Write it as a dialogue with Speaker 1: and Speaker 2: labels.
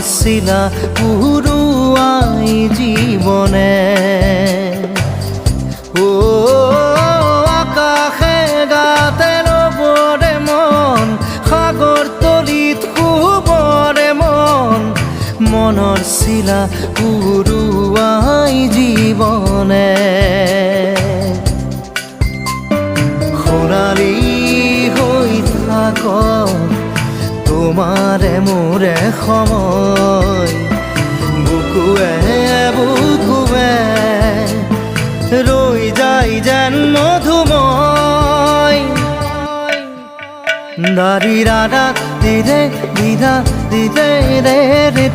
Speaker 1: শিলা পুরুয়াই জীবনে ও আকাশে গাতে রবরে মন সাগর তলিত শুবরে মন মনৰ শিলা পুরুয়াই জীবনে সোণালী হৈ থাক তোমাৰে মোৰে সময় বুকুৱে বুকুৱে ৰৈ যায় যেন মধুময় দাৰি ৰাধা দিদে দিদা দিদে ৰে ৰে